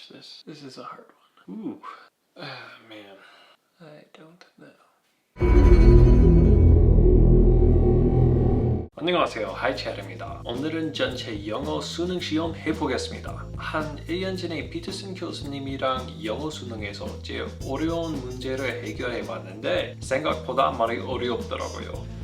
this is a hard one. Ooh, man, I don't know. 안녕하세요, 하이채드입니다. 오늘은 전체 영어 수능 시험 해보겠습니다. 한 1년 전에 피터슨 교수님이랑 영어 수능에서 제일 어려운 문제를 해결해봤는데 생각보다 많이 어렵더라고요.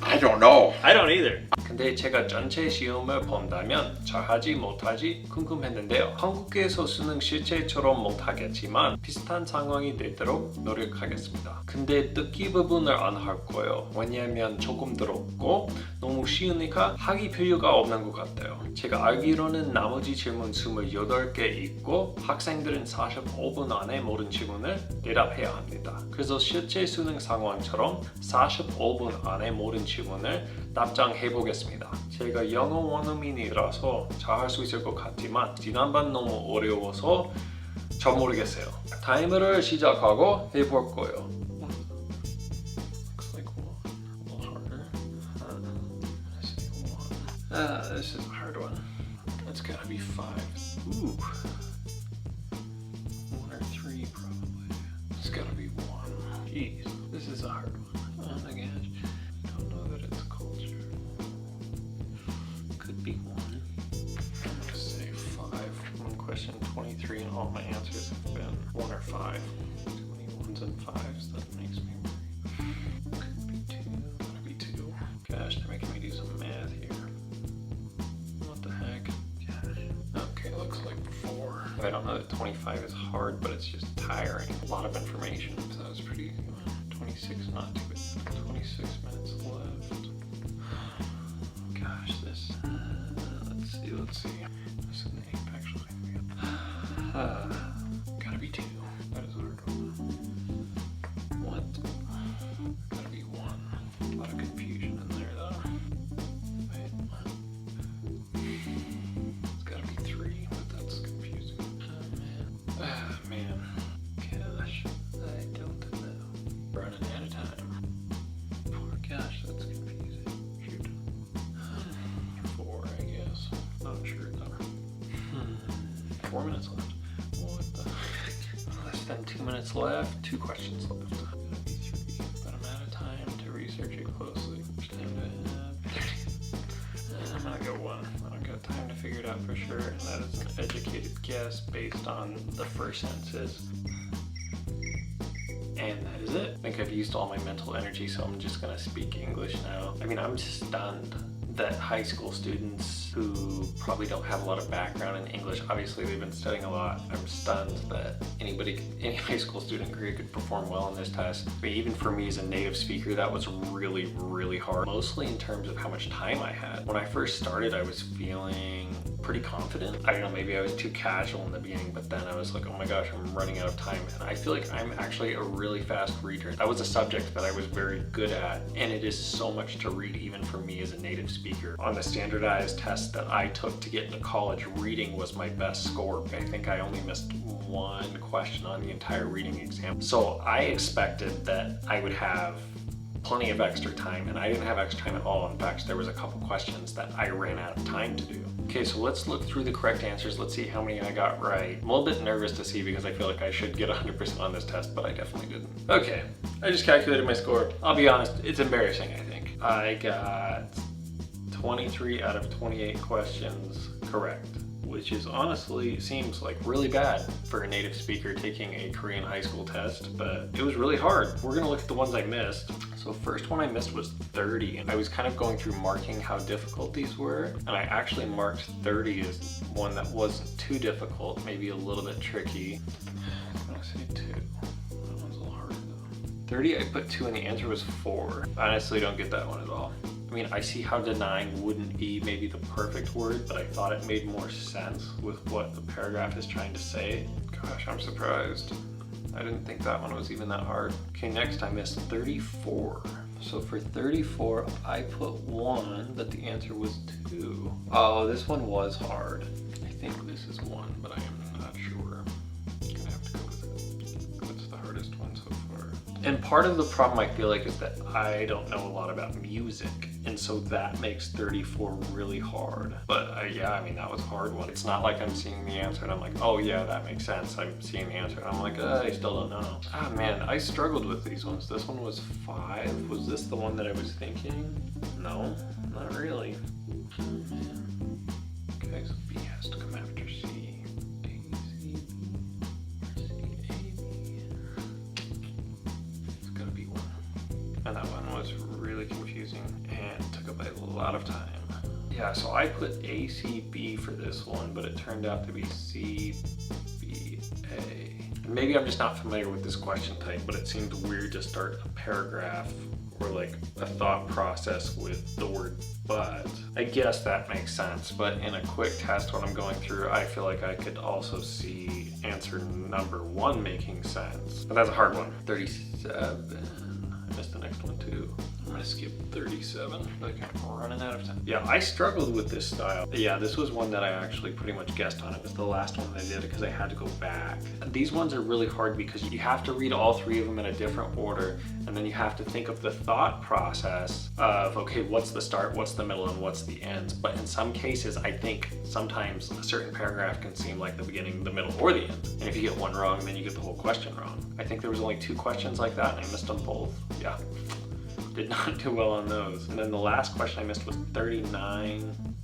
I don't know. I don't either. 근데 제가 전체 시험을 본다면 잘하지 못하지 궁금했는데요. 한국에서 수능 실제처럼 못하겠지만 비슷한 상황이 되도록 노력하겠습니다. 근데 듣기 부분을 안 할 거예요. 왜냐면 조금 더럽고 너무 쉬우니까 하기 필요가 없는 것 같아요. 제가 알기로는 나머지 질문 28개 있고 학생들은 45분 안에 모든 질문을 대답해야 합니다. 그래서 실제 수능 상황처럼 45분 안에 모든 질문을 답장해 보겠습니다. 제가 영어 원어민이라서 잘할 수 있을 것 같지만 지난번 너무 어려워서 잘 모르겠어요. 타이머를 시작하고 해볼 거예요. This is a hard one. It's gotta be 5. Ooh. 1 or 3 probably. It's gotta be 1. Jeez, this is a hard one. Oh my gosh. Don't know that it's culture. Could be 1. I'm gonna say 5. One question 23 and all my answers have been 1 or 5. 21s and 5s, that makes me worry. Could be 2. Gotta be 2. Gosh, they're making me do some math here. I don't know that 25 is hard, but it's just tiring. A lot of information. So that was pretty 26, not too bad. 26 minutes left. Gosh, this. Let's see. This is an 8, actually. Gotta be 2. That is a hard one. What? Gotta be 1. A lot of confusion in there, though. Wait, what? It's gotta be 3, but that's confusing. Man, gosh, I don't know. Running out of time. Poor gosh, that's confusing. Shoot. 4, I guess. Not sure though. 4 minutes left. What the heck? Less than 2 minutes left. 2 questions left. Gotta be 3, but I'm out of time to research it closely. I'm gonna go 1. I don't got time to figure it out for sure. That is an educated guess based on the first sentences. And that is it. I think I've used all my mental energy, so I'm just gonna speak English now. I mean, I'm stunned that high school students who probably don't have a lot of background in English, obviously they've been studying a lot. I'm stunned that any high school student could perform well in this test. I mean, even for me as a native speaker, that was really, really hard, mostly in terms of how much time I had. When I first started, I was feeling pretty confident. I don't know, maybe I was too casual in the beginning, but then I was like, oh my gosh, I'm running out of time. And I feel like I'm actually a really fast reader. That was a subject that I was very good at, and it is so much to read even for me as a native speaker. On the standardized test that I took to get into college, reading was my best score. I think I only missed 1 question on the entire reading exam. So I expected that I would have plenty of extra time, and I didn't have extra time at all. In fact, there was a couple questions that I ran out of time to do. Okay, so let's look through the correct answers. Let's see how many I got right. I'm a little bit nervous to see because I feel like I should get 100% on this test, but I definitely didn't. Okay, I just calculated my score. I'll be honest, it's embarrassing, I think. I got 23 out of 28 questions correct, which is honestly seems like really bad for a native speaker taking a Korean high school test, but it was really hard. We're gonna look at the ones I missed. So first one I missed was 30, and I was kind of going through marking how difficult these were, and I actually marked 30 as one that wasn't too difficult, maybe a little bit tricky. I'm gonna say 2. That one's a little hard though. 30 I put 2 and the answer was 4. I honestly don't get that one at all. I mean, I see how denying wouldn't be maybe the perfect word, but I thought it made more sense with what the paragraph is trying to say. Gosh, I'm surprised. I didn't think that one was even that hard. Okay, next I missed 34. So for 34, I put 1, but the answer was 2. Oh, this one was hard. I think this is 1, but I am not sure. I'm gonna have to go with it. That's the hardest one so far. And part of the problem I feel like is that I don't know a lot about music. and so that makes 34 really hard. But yeah, I mean, that was a hard one. It's not like I'm seeing the answer and I'm like, oh yeah, that makes sense. I'm seeing the answer and I'm like, I still don't know. Ah man, I struggled with these ones. This one was 5. Was this the one that I was thinking? No, not really. Okay, so B has to come after C. A, C, B, or C, A, B. It's gotta be 1. And that one was really confusing and took up a lot of time. Yeah, so I put A, C, B for this one, but it turned out to be C, B, A. Maybe I'm just not familiar with this question type, but it seemed weird to start a paragraph or like a thought process with the word but. I guess that makes sense, but in a quick test when I'm going through, I feel like I could also see answer number 1 making sense. But that's a hard one. 37. I missed the next one too. I'm gonna skip 37, like I'm running out of time. Yeah, I struggled with this style. Yeah, this was one that I actually pretty much guessed on. It was the last one that I did because I had to go back. These ones are really hard because you have to read all 3 of them in a different order, and then you have to think of the thought process of, okay, what's the start, what's the middle, and what's the end. But in some cases, I think sometimes a certain paragraph can seem like the beginning, the middle, or the end. And if you get one wrong, then you get the whole question wrong. I think there was only 2 questions like that, and I missed them both. Yeah. Did not do well on those. And then the last question I missed was 39.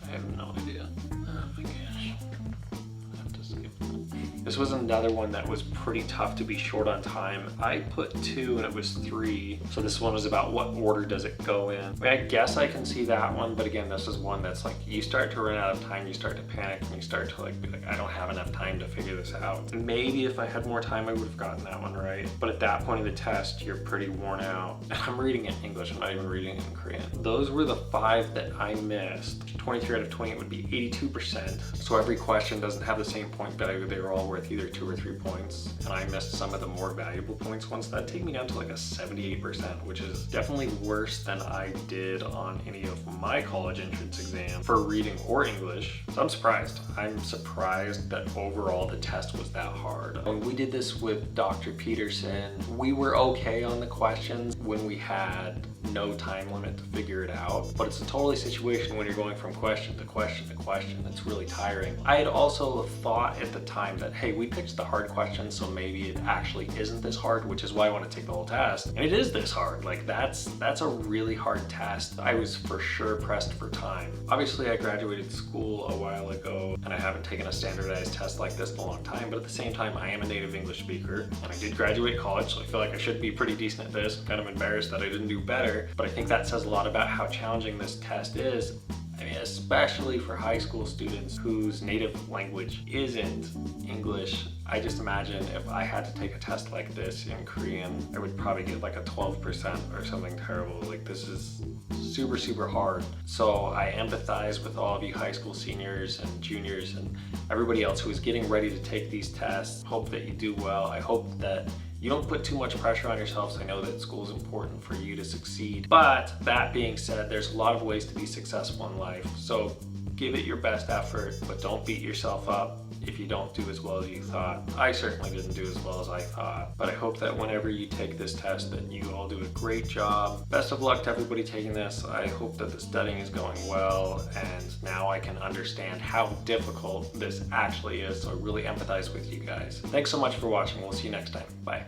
I have no idea. Oh my gosh. I have to skip that. This was another one that was pretty tough to be short on time. I put 2 and it was 3. So this one was about what order does it go in. I mean, I guess I can see that one, but again, this is one that's like, you start to run out of time, you start to panic, and you start to like be like, I don't have enough time to figure this out. Maybe if I had more time, I would have gotten that one right. But at that point of the test, you're pretty worn out. And I'm reading it in English, I'm not even reading it in Korean. Those were the 5 that I missed. 23 out of 20 would be 82%. So every question doesn't have the same point value. They were all worth either 2 or 3 points. And I missed some of the more valuable points ones. That'd take me down to like a 78%, which is definitely worse than I did on any of my college entrance exams for reading or English. So I'm surprised. I'm surprised that overall the test was that hard. When we did this with Dr. Peterson, we were okay on the questions when we had no time limit to figure it out, but it's a totally situation when you're going from question to question to question. It's really tiring. I had also thought at the time that, hey, we picked the hard questions, so maybe it actually isn't this hard, which is why I want to take the whole test. And it is this hard. Like that's a really hard test. I was for sure pressed for time. Obviously, I graduated school a while ago, and I haven't taken a standardized test like this in a long time, but at the same time, I am a native English speaker, and I did graduate college, so I feel like I should be pretty decent at this. I'm kind of embarrassed that I didn't do better, but I think that says a lot about how challenging this test is. I mean, especially for high school students whose native language isn't English. I just imagine if I had to take a test like this in Korean, I would probably get like a 12% or something terrible. Like this is super, super hard. So I empathize with all of you high school seniors and juniors and everybody else who is getting ready to take these tests. Hope that you do well. I hope that you don't put too much pressure on yourselves. I know that school is important for you to succeed. But that being said, there's a lot of ways to be successful in life. So give it your best effort, but don't beat yourself up if you don't do as well as you thought. I certainly didn't do as well as I thought, but I hope that whenever you take this test that you all do a great job. Best of luck to everybody taking this. I hope that the studying is going well, and now I can understand how difficult this actually is, so I really empathize with you guys. Thanks so much for watching. We'll see you next time. Bye.